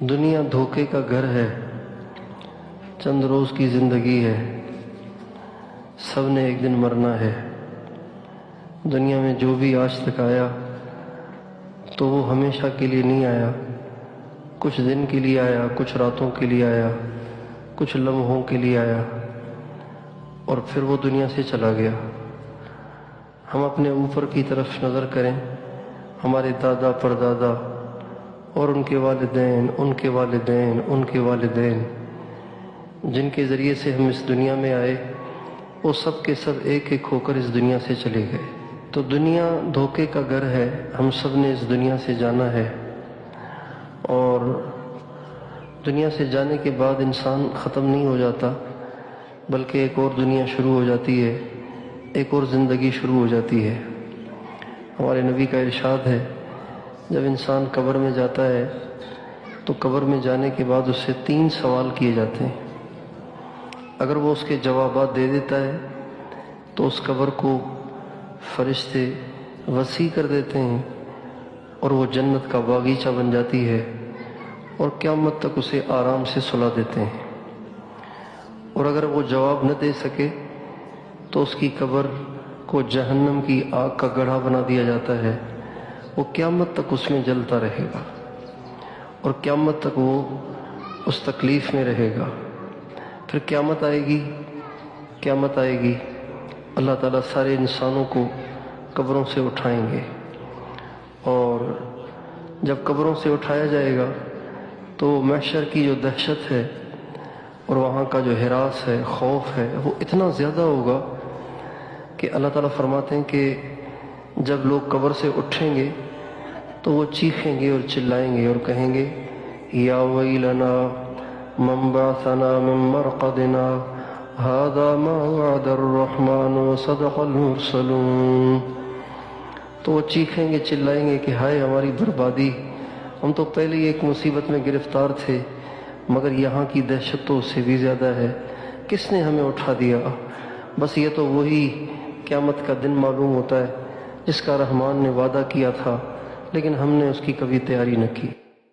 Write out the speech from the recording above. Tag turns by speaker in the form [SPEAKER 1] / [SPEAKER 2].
[SPEAKER 1] دنیا دھوکے کا گھر ہے، چند روز کی زندگی ہے، سب نے ایک دن مرنا ہے۔ دنیا میں جو بھی آج تک آیا تو وہ ہمیشہ کے لیے نہیں آیا، کچھ دن کے لیے آیا، کچھ راتوں کے لیے آیا، کچھ لمحوں کے لیے آیا اور پھر وہ دنیا سے چلا گیا۔ ہم اپنے اوپر کی طرف نظر کریں، ہمارے دادا پردادا اور ان کے والدین، ان کے والدین، ان کے والدین، جن کے ذریعے سے ہم اس دنیا میں آئے، وہ سب کے سب ایک ایک ہو کر اس دنیا سے چلے گئے۔ تو دنیا دھوکے کا گھر ہے، ہم سب نے اس دنیا سے جانا ہے، اور دنیا سے جانے کے بعد انسان ختم نہیں ہو جاتا، بلکہ ایک اور دنیا شروع ہو جاتی ہے، ایک اور زندگی شروع ہو جاتی ہے۔ ہمارے نبی کا ارشاد ہے، جب انسان قبر میں جاتا ہے تو قبر میں جانے کے بعد اس سے 3 سوال کیے جاتے ہیں۔ اگر وہ اس کے جوابات دے دیتا ہے تو اس قبر کو فرشتے وسیع کر دیتے ہیں اور وہ جنت کا باغیچہ بن جاتی ہے، اور قیامت تک اسے آرام سے سلا دیتے ہیں۔ اور اگر وہ جواب نہ دے سکے تو اس کی قبر کو جہنم کی آگ کا گڑھا بنا دیا جاتا ہے، وہ قیامت تک اس میں جلتا رہے گا اور قیامت تک وہ اس تکلیف میں رہے گا۔ پھر قیامت آئے گی، قیامت آئے گی، اللہ تعالیٰ سارے انسانوں کو قبروں سے اٹھائیں گے، اور جب قبروں سے اٹھایا جائے گا تو محشر کی جو دہشت ہے اور وہاں کا جو ہراس ہے، خوف ہے، وہ اتنا زیادہ ہوگا کہ اللہ تعالیٰ فرماتے ہیں کہ جب لوگ قبر سے اٹھیں گے تو وہ چیخیں گے اور چلائیں گے اور کہیں گے یا ویلنا من بعثنا من مرقدنا هذا ما وعد الرحمن وصدق المرسلون۔ تو وہ چیخیں گے، چلائیں گے کہ ہائے ہماری بربادی، ہم تو پہلے ہی ایک مصیبت میں گرفتار تھے، مگر یہاں کی دہشت تو اس سے بھی زیادہ ہے، کس نے ہمیں اٹھا دیا؟ بس یہ تو وہی قیامت کا دن معلوم ہوتا ہے جس کا رحمان نے وعدہ کیا تھا، لیکن ہم نے اس کی کبھی تیاری نہ کی۔